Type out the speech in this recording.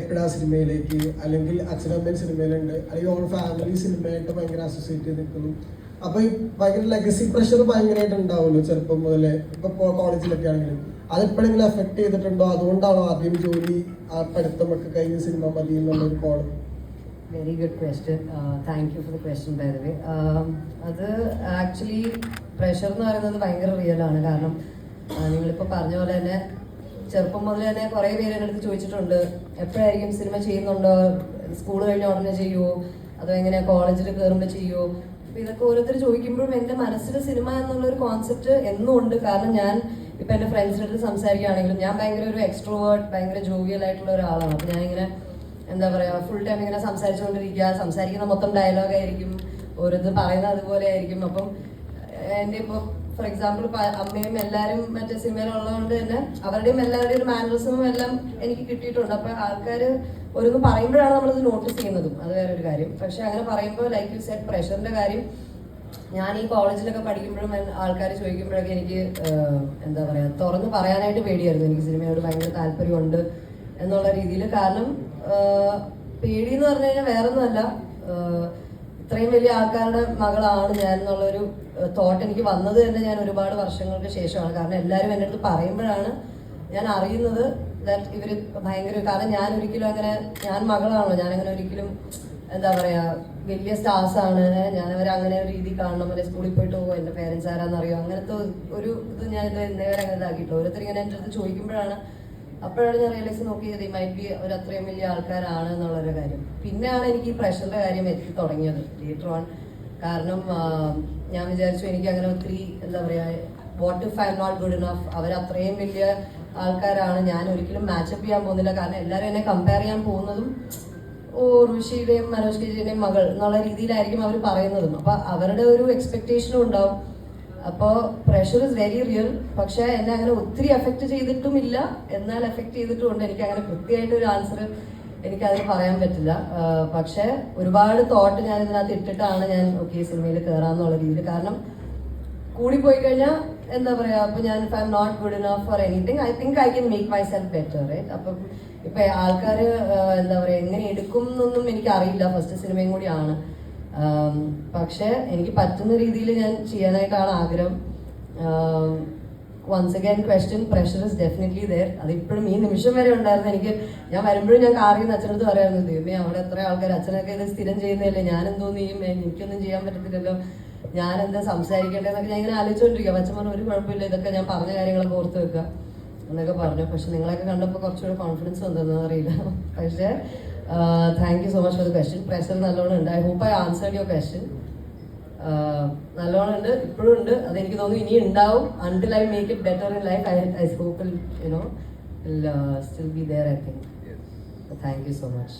എപ്പോഴാ സിനിമയിലേക്ക്, അല്ലെങ്കിൽ അച്ഛനമ്മയും സിനിമയിലുണ്ട്, അല്ലെങ്കിൽ ഓൾ ഫാമിലി സിനിമയായിട്ട് ഭയങ്കര അസോസിയേറ്റ് ചെയ്ത് നിൽക്കുന്നു. അപ്പൊ ഈ ഭയങ്കര ലെഗസി പ്രഷർ ഭയങ്കരമായിട്ട് ഉണ്ടാവുമല്ലോ ചെറുപ്പം മുതലേ, ഇപ്പൊ കോളേജിലൊക്കെ ആണെങ്കിലും. അതെപ്പോഴെങ്കിലും എഫക്ട് ചെയ്തിട്ടുണ്ടോ? അതുകൊണ്ടാണോ ആദ്യം ജോലി പഠിത്തമൊക്കെ കഴിഞ്ഞ് സിനിമ മതി എന്നുള്ളൊരു call? Very good question. Thank you for the question by the way. അത് ആക്ച്വലി പ്രഷർ എന്ന് പറയുന്നത് ഭയങ്കര റിയൽ ആണ്. കാരണം നിങ്ങളിപ്പോൾ പറഞ്ഞ പോലെ തന്നെ ചെറുപ്പം മുതൽ തന്നെ കുറേ പേര് എൻ്റെ അടുത്ത് ചോദിച്ചിട്ടുണ്ട്, എപ്പോഴായിരിക്കും സിനിമ ചെയ്യുന്നുണ്ടോ, സ്കൂൾ കഴിഞ്ഞ ഉടനെ ചെയ്യുമോ, അതോ എങ്ങനെ കോളേജിൽ കയറുമ്പോൾ ചെയ്യുമോ? അപ്പോൾ ഇതൊക്കെ ഓരോരുത്തർ ചോദിക്കുമ്പോഴും എൻ്റെ മനസ്സിൽ സിനിമ എന്നുള്ളൊരു കോൺസെപ്റ്റ് എന്നും ഉണ്ട്. കാരണം ഞാൻ ഇപ്പം എൻ്റെ ഫ്രണ്ട്സിൻ്റെ അടുത്ത് സംസാരിക്കുകയാണെങ്കിലും ഞാൻ ഭയങ്കര ഒരു എക്സ്ട്രോവേർട്ട്, ഭയങ്കര ജോവിയൽ ആയിട്ടുള്ള ഒരാളാണ്. അപ്പോൾ ഞാനിങ്ങനെ എന്താ പറയുക, ഫുൾ ടൈം ഇങ്ങനെ സംസാരിച്ചുകൊണ്ടിരിക്കുക, സംസാരിക്കുന്ന മൊത്തം ഡയലോഗായിരിക്കും, ഓരോരുത്തർ പറയുന്നത് അതുപോലെ ആയിരിക്കും. അപ്പം എൻ്റെ ഇപ്പോൾ ഫോർ എക്സാമ്പിൾ അമ്മയും എല്ലാവരും മറ്റേ സിനിമയിലുള്ളതുകൊണ്ട് തന്നെ അവരുടെയും എല്ലാവരുടെയും ഒരു മാനറിസവും എല്ലാം എനിക്ക് കിട്ടിയിട്ടുണ്ട്. അപ്പോൾ ആൾക്കാർ ഓരോന്ന് പറയുമ്പോഴാണ് നമ്മളത് നോട്ടീസ് ചെയ്യുന്നതും, അത് വേറൊരു കാര്യം. പക്ഷെ അങ്ങനെ പറയുമ്പോൾ ലൈക്ക് യു സെഡ് പ്രഷറിൻ്റെ കാര്യം, ഞാൻ ഈ കോളേജിലൊക്കെ പഠിക്കുമ്പോഴും ആൾക്കാർ ചോദിക്കുമ്പോഴൊക്കെ എനിക്ക് എന്താ പറയുക, തുറന്ന് പറയാനായിട്ട് പേടിയായിരുന്നു. എനിക്ക് സിനിമയോട് ഭയങ്കര താല്പര്യമുണ്ട് എന്നുള്ള രീതിയിൽ. കാരണം പേടി എന്ന് പറഞ്ഞു കഴിഞ്ഞാൽ വേറൊന്നുമല്ല, ഇത്രയും വലിയ ആൾക്കാരുടെ മകളാണ് ഞാൻ എന്നുള്ളൊരു തോട്ട് എനിക്ക് വന്നത് തന്നെ ഞാൻ ഒരുപാട് വർഷങ്ങൾക്ക് ശേഷമാണ്. കാരണം എല്ലാവരും എൻ്റെ അടുത്ത് പറയുമ്പോഴാണ് ഞാൻ അറിയുന്നത് ദാറ്റ് ഇവർ ഭയങ്കര, കാരണം ഞാൻ ഒരിക്കലും അങ്ങനെ, ഞാൻ മകളാണല്ലോ, ഞാനങ്ങനെ ഒരിക്കലും എന്താ പറയുക വലിയ സ്റ്റാർസാണ്, ഞാൻ അവരങ്ങനെ ഒരു രീതി കാണണം, അല്ലെ സ്കൂളിൽ പോയിട്ട് പോകും, എൻ്റെ പേരൻസ് ആരാന്നറിയോ, അങ്ങനത്തെ ഒരു ഇത് ഞാൻ ഇത് ഇന്നേവരെ അങ്ങനെ ഇതാക്കിയിട്ടില്ല. ഓരോരുത്തർ ഇങ്ങനെ എൻ്റെ അടുത്ത് ചോദിക്കുമ്പോഴാണ്, അപ്പോഴാണ് ഞാൻ റിയലൈസ് നോക്കിയത് ഈ മൈറ്റ് ബി ഒരു അത്രയും വലിയ ആൾക്കാരാണ് എന്നുള്ളൊരു കാര്യം. പിന്നെയാണ് എനിക്ക് ഈ പ്രഷറിൻ്റെ കാര്യം എത്തി തുടങ്ങിയത് ലേറ്റർ ഓൺ. കാരണം ഞാൻ വിചാരിച്ചു എനിക്ക് അങ്ങനെ ഒത്തിരി എന്താ പറയുക, what if I M not good enough, അവരത്രയും വലിയ ആൾക്കാരാണ്, ഞാൻ ഒരിക്കലും മാച്ചപ്പ് ചെയ്യാൻ പോകുന്നില്ല. കാരണം എല്ലാവരും എന്നെ കമ്പയർ ചെയ്യാൻ പോകുന്നതും ഋഷിയുടെയും മനോജ് കെജിയുടെയും മകൾ എന്നുള്ള രീതിയിലായിരിക്കും അവർ പറയുന്നതും. അപ്പോൾ അവരുടെ ഒരു എക്സ്പെക്റ്റേഷനും ഉണ്ടാവും. അപ്പോൾ പ്രഷർ ഇസ് വെരി റിയൽ. പക്ഷേ എന്നെ അങ്ങനെ ഒത്തിരി എഫക്റ്റ് ചെയ്തിട്ടുമില്ല, എന്നാൽ എഫക്റ്റ് ചെയ്തിട്ടുമുണ്ട്. എനിക്ക് അങ്ങനെ കൃത്യമായിട്ടൊരു ആൻസർ എനിക്കതിന് പറയാൻ പറ്റില്ല. പക്ഷേ ഒരുപാട് തോട്ട് ഞാൻ ഇതിനകത്ത് ഇട്ടിട്ടാണ് ഞാൻ ഓക്കെ സിനിമയിൽ കയറാമെന്നുള്ള രീതിയിൽ. കാരണം കൂടിപ്പോയി കഴിഞ്ഞാൽ എന്താ പറയുക, അപ്പോൾ ഞാൻ if I M not good enough for anything, I think I can make myself better, right? അപ്പം ഇപ്പം ആൾക്കാർ എന്താ പറയുക എങ്ങനെ എടുക്കും എന്നൊന്നും എനിക്കറിയില്ല, ഫസ്റ്റ് സിനിമയും കൂടിയാണ്. പക്ഷേ എനിക്ക് പറ്റുന്ന രീതിയിൽ ഞാൻ ചെയ്യാനായിട്ടാണ് ആഗ്രഹം. Once again question, pressure is definitely there. അതിപ്പോഴും ഈ നിമിഷം വരെ ഉണ്ടായിരുന്നു. എനിക്ക് ഞാൻ വരുമ്പോഴും ഞാൻ കാറിൽ നിന്ന് അച്ഛനടുത്ത് പറയായിരുന്നു, ദൈവമേ അവിടെ എത്ര ആൾക്കാർ, അച്ഛനൊക്കെ ഇത് സ്ഥിരം ചെയ്യുന്നതല്ലേ, ഞാനെന്തോന്ന് ചെയ്യും, എനിക്കൊന്നും ചെയ്യാൻ പറ്റത്തില്ലല്ലോ, ഞാനെന്താ സംസാരിക്കേണ്ടതെന്നൊക്കെ ഞാൻ ഇങ്ങനെ ആലോചിച്ചുകൊണ്ടിരിക്കുക. അച്ഛൻ പറഞ്ഞു ഒരു കുഴപ്പമില്ല, ഇതൊക്കെ ഞാൻ പറഞ്ഞ കാര്യങ്ങളൊക്കെ ഓർത്ത് വെക്കുക എന്നൊക്കെ പറഞ്ഞു. പക്ഷെ നിങ്ങളൊക്കെ കണ്ടപ്പോൾ കുറച്ചുകൂടെ കോൺഫിഡൻസ് വന്നതെന്ന് അറിയില്ല. പക്ഷേ thank you so much for the question. Pressure നല്ലോണം ഉണ്ട്. I hope I answered your question. നല്ലോണം ഉണ്ട്, ഇപ്പോഴും ഉണ്ട്. അതെനിക്ക് തോന്നുന്നു ഇനി ഉണ്ടാവും. Until I make it better in life, I hope will still be there, I think. Thank you so much.